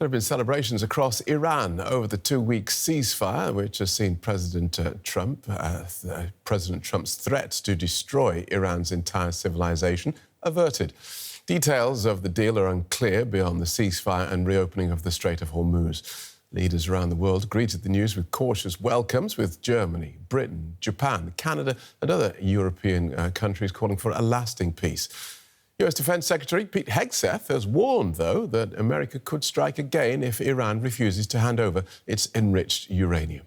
There have been celebrations across Iran over the two-week ceasefire, which has seen President Trump's threat to destroy Iran's entire civilization averted. Details of the deal are unclear beyond the ceasefire and reopening of the Strait of Hormuz. Leaders around the world greeted the news with cautious welcomes, with Germany, Britain, Japan, Canada and other European countries calling for a lasting peace. US Defence Secretary Pete Hegseth has warned, though, that America could strike again if Iran refuses to hand over its enriched uranium.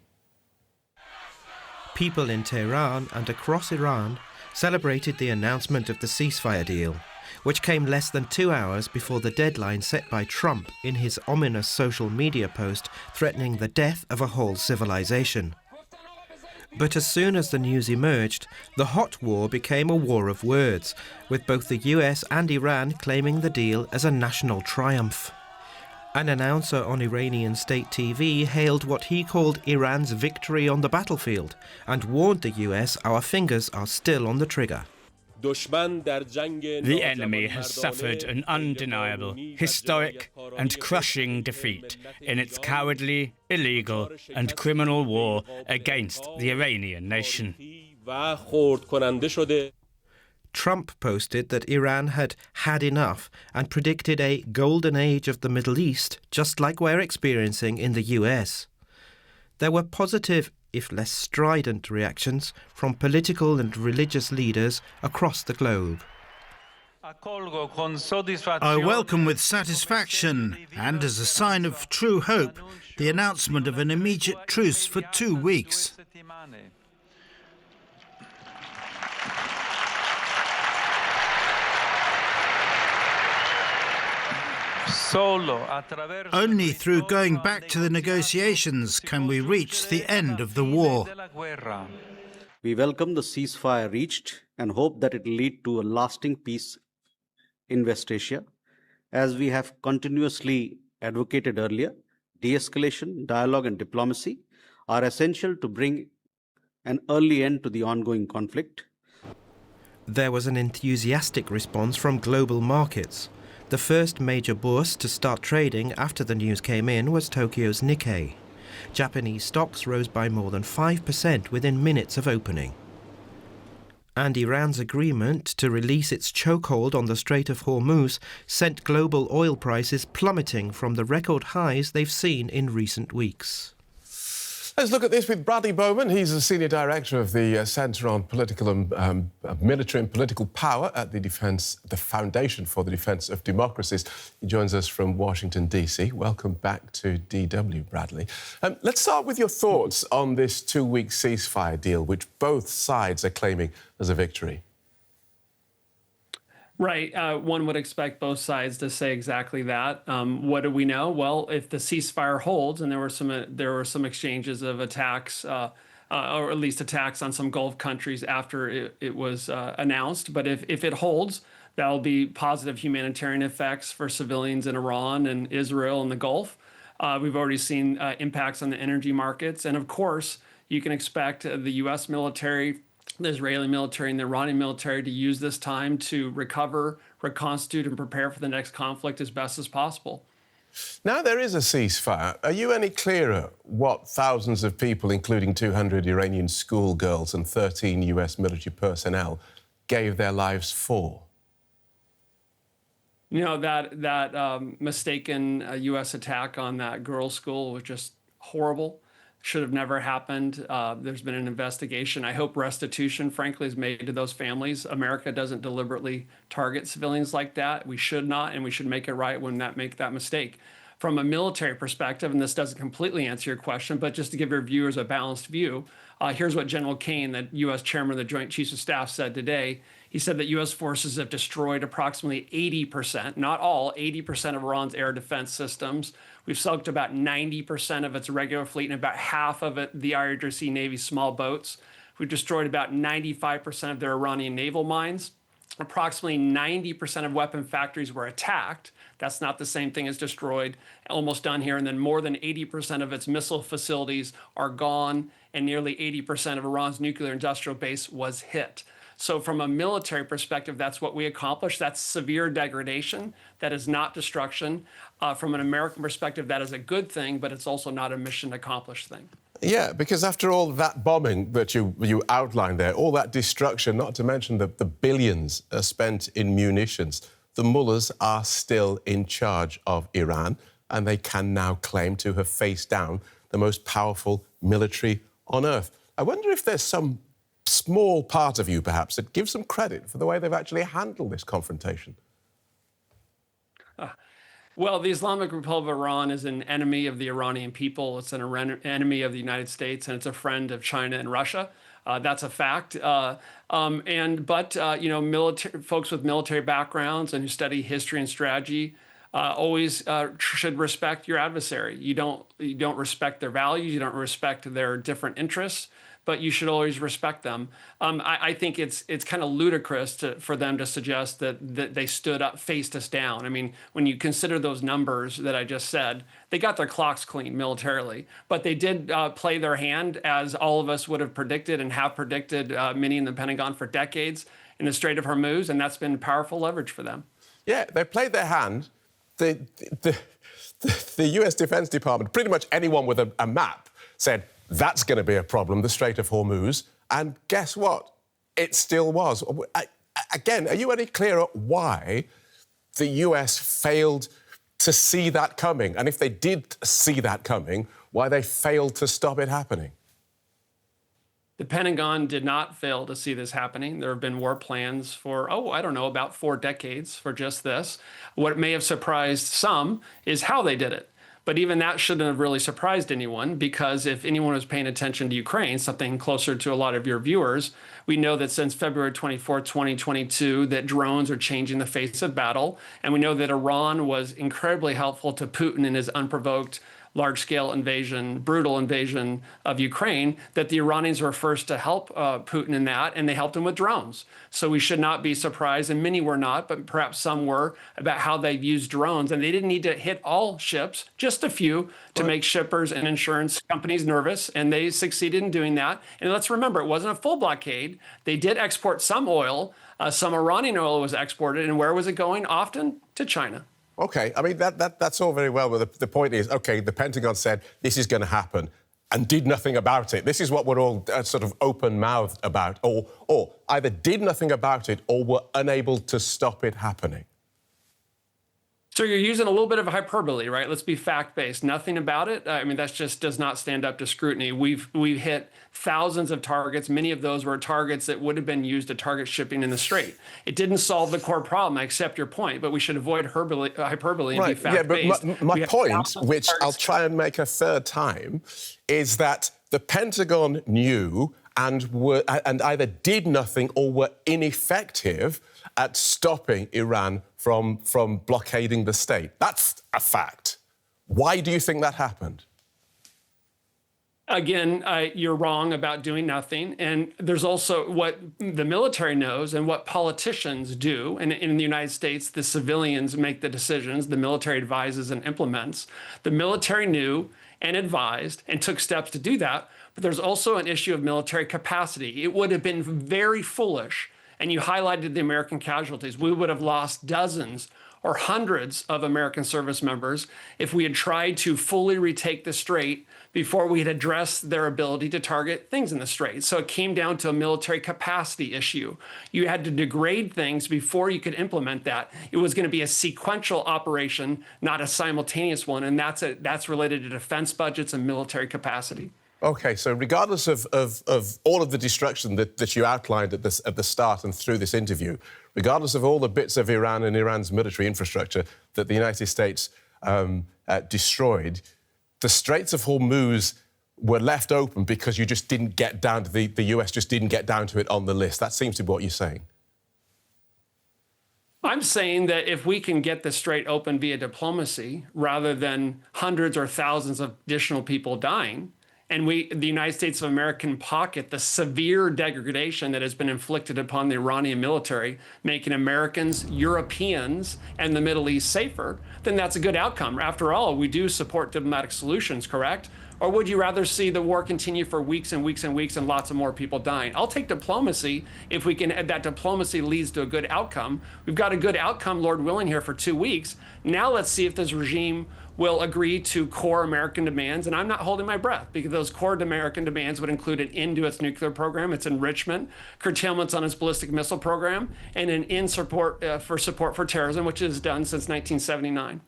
People in Tehran and across Iran celebrated the announcement of the ceasefire deal, which came less than 2 hours before the deadline set by Trump in his ominous social media post threatening the death of a whole civilization. But as soon as the news emerged, the hot war became a war of words, with both the US and Iran claiming the deal as a national triumph. An announcer on Iranian state TV hailed what he called Iran's victory on the battlefield and warned the US our fingers are still on the trigger. The enemy has suffered an undeniable, historic and crushing defeat in its cowardly, illegal and criminal war against the Iranian nation. Trump posted that Iran had had enough and predicted a golden age of the Middle East, just like we're experiencing in the US. There were positive, if less strident, reactions from political and religious leaders across the globe. I welcome with satisfaction and as a sign of true hope the announcement of an immediate truce for 2 weeks. Only through going back to the negotiations can we reach the end of the war. We welcome the ceasefire reached and hope that it will lead to a lasting peace in West Asia. As we have continuously advocated earlier, de-escalation, dialogue and diplomacy are essential to bring an early end to the ongoing conflict. There was an enthusiastic response from global markets. The first major bourse to start trading after the news came in was Tokyo's Nikkei. Japanese stocks rose by more than 5% within minutes of opening. And Iran's agreement to release its chokehold on the Strait of Hormuz sent global oil prices plummeting from the record highs they've seen in recent weeks. Let's look at this with Bradley Bowman. He's the Senior Director of the Centre on Political and Military and Political Power at the Foundation for the Defence of Democracies. He joins us from Washington, D.C. Welcome back to DW, Bradley. Let's start with your thoughts on this two-week ceasefire deal, which both sides are claiming as a victory. Right. One would expect both sides to say exactly that. What do we know? Well, if the ceasefire holds, and there were some exchanges of attacks, or at least attacks on some Gulf countries after it was announced. But if it holds, that will be positive humanitarian effects for civilians in Iran and Israel and the Gulf. We've already seen impacts on the energy markets. And of course, you can expect the U.S. military, the Israeli military and the Iranian military to use this time to recover, reconstitute and prepare for the next conflict as best as possible. Now there is a ceasefire. Are you any clearer what thousands of people, including 200 Iranian schoolgirls and 13 US military personnel, gave their lives for? You know, that mistaken U.S. attack on that girls' school was just horrible. Should have never happened. There's been an investigation. I hope restitution, frankly, is made to those families. America doesn't deliberately target civilians like that. We should not, and we should make it right when make that mistake. From a military perspective, and this doesn't completely answer your question, but just to give your viewers a balanced view, here's what General Kane, the U.S. chairman of the Joint Chiefs of Staff, said today. He said that U.S. forces have destroyed approximately 80%, not all, 80% of Iran's air defense systems. We've sunk about 90% of its regular fleet and about half of the Adriatic Navy's small boats. We've destroyed about 95% of their Iranian naval mines. Approximately 90% of weapon factories were attacked. That's not the same thing as destroyed. Almost done here. And then more than 80% of its missile facilities are gone, and nearly 80% of Iran's nuclear industrial base was hit. So from a military perspective, that's what we accomplished. That's severe degradation. That is not destruction. From an American perspective, that is a good thing, but it's also not a mission accomplished thing. Yeah, because after all that bombing that you outlined there, all that destruction, not to mention the billions spent in munitions, the mullahs are still in charge of Iran, and they can now claim to have faced down the most powerful military on earth. I wonder if there's some small part of you, perhaps, that gives them credit for the way they've actually handled this confrontation. Well, the Islamic Republic of Iran is an enemy of the Iranian people. It's an enemy of the United States, and it's a friend of China and Russia. That's a fact. But folks with military backgrounds and who study history and strategy always should respect your adversary. You don't respect their values. You don't respect their different interests, but you should always respect them. I think it's kind of ludicrous for them to suggest that they stood up, faced us down. I mean, when you consider those numbers that I just said, they got their clocks clean militarily, but they did play their hand, as all of us would have predicted and have predicted, many in the Pentagon for decades, in the Strait of Hormuz, and that's been powerful leverage for them. Yeah, they played their hand. The US Defense Department, pretty much anyone with a map, said, that's going to be a problem, the Strait of Hormuz. And guess what? It still was. Again, are you any clearer why the US failed to see that coming? And if they did see that coming, why they failed to stop it happening? The Pentagon did not fail to see this happening. There have been war plans for, about 4 decades for just this. What may have surprised some is how they did it. But even that shouldn't have really surprised anyone, because if anyone was paying attention to Ukraine, something closer to a lot of your viewers, we know that since February 24, 2022, that drones are changing the face of battle. And we know that Iran was incredibly helpful to Putin in his unprovoked large-scale invasion, brutal invasion of Ukraine, that the Iranians were first to help Putin in that, and they helped him with drones. So we should not be surprised, and many were not, but perhaps some were, about how they've used drones. And they didn't need to hit all ships, just a few, to make shippers and insurance companies nervous, and they succeeded in doing that. And let's remember, it wasn't a full blockade. They did export some oil. Some Iranian oil was exported, and where was it going? Often to China. OK, I mean, that's all very well, but the point is, OK, the Pentagon said this is going to happen and did nothing about it. This is what we're all sort of open-mouthed about, or either did nothing about it or were unable to stop it happening. So you're using a little bit of hyperbole, right? Let's be fact-based. Nothing about it. I mean, that just does not stand up to scrutiny. We've hit thousands of targets. Many of those were targets that would have been used to target shipping in the Strait. It didn't solve the core problem. I accept your point, but we should avoid hyperbole and be fact-based. Yeah, but my point, which I'll try and make a third time, is that the Pentagon knew and either did nothing or were ineffective at stopping Iran from blockading the state. That's a fact. Why do you think that happened? Again, you're wrong about doing nothing. And there's also what the military knows and what politicians do. And in the United States, the civilians make the decisions. The military advises and implements. The military knew and advised and took steps to do that. But there's also an issue of military capacity. It would have been very foolish. And you highlighted the American casualties. We would have lost dozens or hundreds of American service members if we had tried to fully retake the Strait before we had addressed their ability to target things in the Strait. So it came down to a military capacity issue. You had to degrade things before you could implement that. It was going to be a sequential operation, not a simultaneous one. And that's related to defense budgets and military capacity. OK, so regardless of all of the destruction that you outlined at the start and through this interview, regardless of all the bits of Iran and Iran's military infrastructure that the United States destroyed, the Straits of Hormuz were left open because you just didn't get down to the US just didn't get down to it on the list. That seems to be what you're saying. I'm saying that if we can get the Strait open via diplomacy rather than hundreds or thousands of additional people dying, And the United States of America, can pocket the severe degradation that has been inflicted upon the Iranian military, making Americans, Europeans, and the Middle East safer, then that's a good outcome. After all, we do support diplomatic solutions, correct? Or would you rather see the war continue for weeks and weeks and weeks and lots of more people dying? I'll take diplomacy if that diplomacy leads to a good outcome. We've got a good outcome, Lord willing, here for 2 weeks. Now let's see if this regime will agree to core American demands. And I'm not holding my breath, because those core American demands would include an end to its nuclear program, its enrichment, curtailments on its ballistic missile program, and an end support for terrorism, which is done since 1979.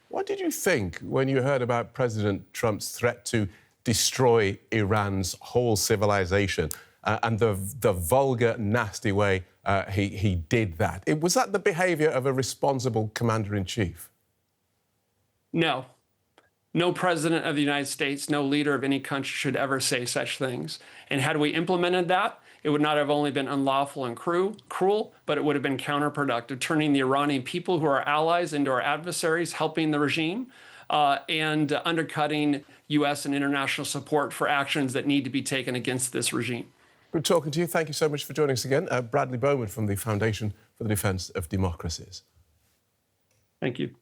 What did you think when you heard about President Trump's threat to destroy Iran's whole civilization and the vulgar, nasty way he did that? Was that the behaviour of a responsible commander-in-chief? No. No president of the United States, no leader of any country should ever say such things. And had we implemented that, it would not have only been unlawful and cruel, but it would have been counterproductive, turning the Iranian people, who are allies, into our adversaries, helping the regime, and undercutting U.S. and international support for actions that need to be taken against this regime. Good talking to you. Thank you so much for joining us again. Bradley Bowman from the Foundation for the Defence of Democracies. Thank you.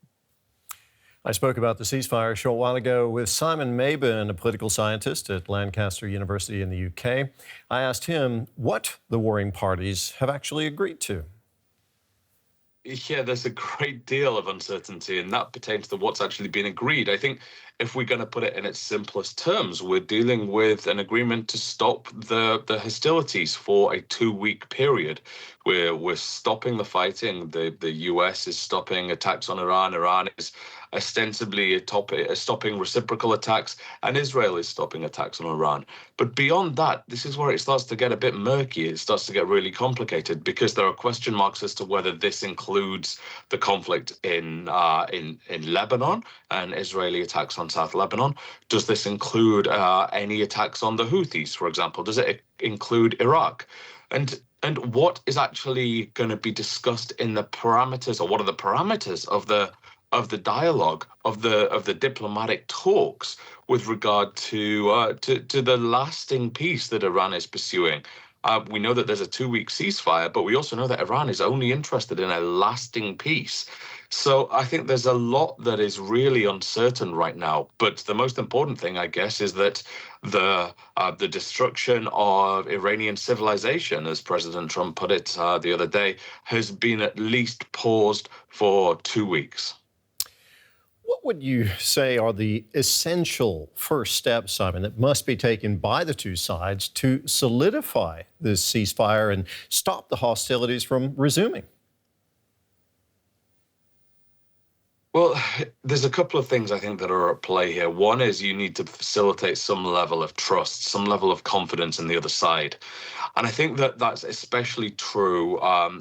I spoke about the ceasefire a short while ago with Simon Mabon, a political scientist at Lancaster University in the UK. I asked him what the warring parties have actually agreed to. Yeah, there's a great deal of uncertainty, and that pertains to what's actually been agreed. I think if we're going to put it in its simplest terms, we're dealing with an agreement to stop the hostilities for a 2-week period. We're stopping the fighting. The US is stopping attacks on Iran. Iran is ostensibly stopping reciprocal attacks, and Israel is stopping attacks on Iran. But beyond that, this is where it starts to get a bit murky. It starts to get really complicated, because there are question marks as to whether this includes the conflict in Lebanon and Israeli attacks on South Lebanon. Does this include any attacks on the Houthis, for example? Does it include Iraq? And what is actually going to be discussed in the parameters, or what are the parameters of the dialogue, of the diplomatic talks with regard to the lasting peace that Iran is pursuing? We know that there's a 2-week ceasefire, but we also know that Iran is only interested in a lasting peace. So I think there's a lot that is really uncertain right now. But the most important thing, I guess, is that the destruction of Iranian civilization, as President Trump put it the other day, has been at least paused for 2 weeks. What would you say are the essential first steps, Simon, that must be taken by the two sides to solidify this ceasefire and stop the hostilities from resuming? Well, there's a couple of things I think that are at play here. One is you need to facilitate some level of trust, some level of confidence in the other side. And I think that that's especially true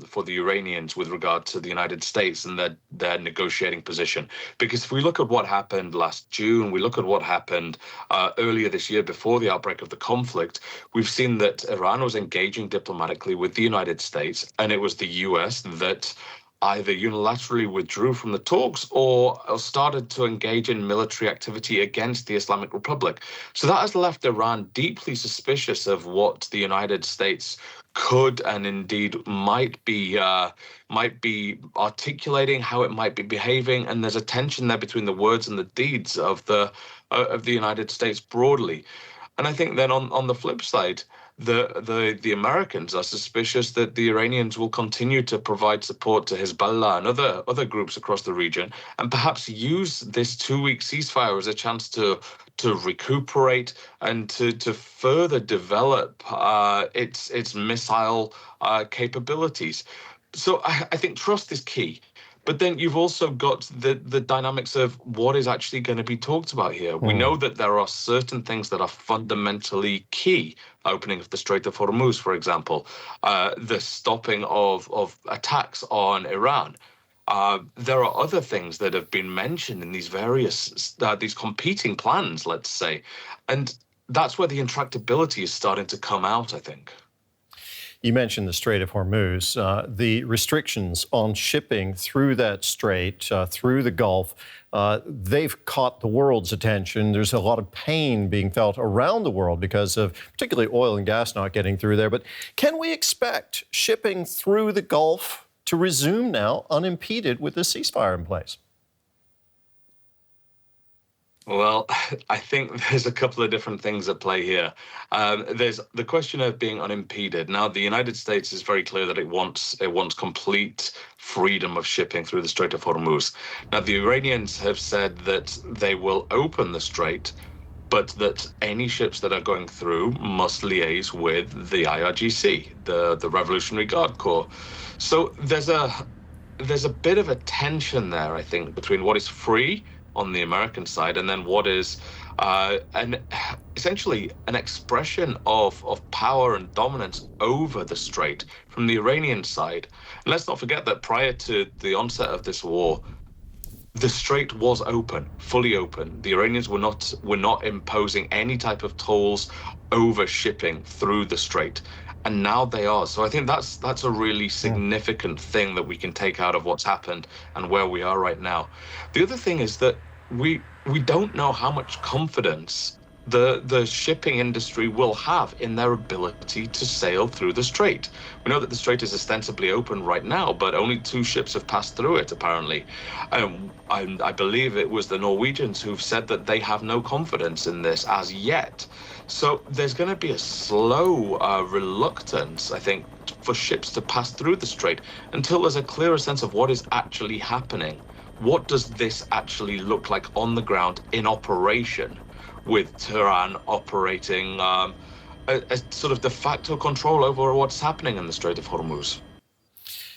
for the Iranians with regard to the United States and their negotiating position. Because if we look at what happened last June, we look at what happened earlier this year before the outbreak of the conflict, we've seen that Iran was engaging diplomatically with the United States, and it was the US that either unilaterally withdrew from the talks or started to engage in military activity against the Islamic Republic. So that has left Iran deeply suspicious of what the United States could and indeed might be articulating, how it might be behaving, and there's a tension there between the words and the deeds of the United States broadly. And I think then on the flip side, the Americans are suspicious that the Iranians will continue to provide support to Hezbollah and other groups across the region, and perhaps use this 2-week ceasefire as a chance to recuperate and to further develop its missile capabilities. So I think trust is key. But then you've also got the dynamics of what is actually going to be talked about here. We know that there are certain things that are fundamentally key. Opening of the Strait of Hormuz, for example, the stopping of attacks on Iran. There are other things that have been mentioned in these various, these competing plans, let's say. And that's where the intractability is starting to come out, I think. You mentioned the Strait of Hormuz. The restrictions on shipping through that strait, through the Gulf, they've caught the world's attention. There's a lot of pain being felt around the world because of particularly oil and gas not getting through there. But can we expect shipping through the Gulf to resume now unimpeded with the ceasefire in place? Well, I think there's a couple of different things at play here. There's the question of being unimpeded. Now, the United States is very clear that it wants complete freedom of shipping through the Strait of Hormuz. Now, the Iranians have said that they will open the strait, but that any ships that are going through must liaise with the IRGC, the Revolutionary Guard Corps. So there's a bit of a tension there, I think, between what is free on the American side, and then what is essentially an expression of power and dominance over the strait from the Iranian side. And let's not forget that prior to the onset of this war, the strait was open, fully open. The Iranians were not imposing any type of tolls over shipping through the strait. And now they are. So I think that's a really significant thing that we can take out of what's happened and where we are right now. The other thing is that we don't know how much confidence the shipping industry will have in their ability to sail through the strait. We know that the strait is ostensibly open right now, but only 2 ships have passed through it, apparently. I believe it was the Norwegians who've said that they have no confidence in this as yet. So there's going to be a slow reluctance, I think, for ships to pass through the strait until there's a clearer sense of what is actually happening. What does this actually look like on the ground in operation, with Tehran operating a sort of de facto control over what's happening in the Strait of Hormuz?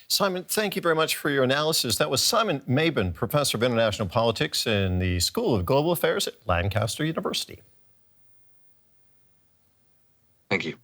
Simon, thank you very much for your analysis. That was Simon Mabon, Professor of International Politics in the School of Global Affairs at Lancaster University. Thank you.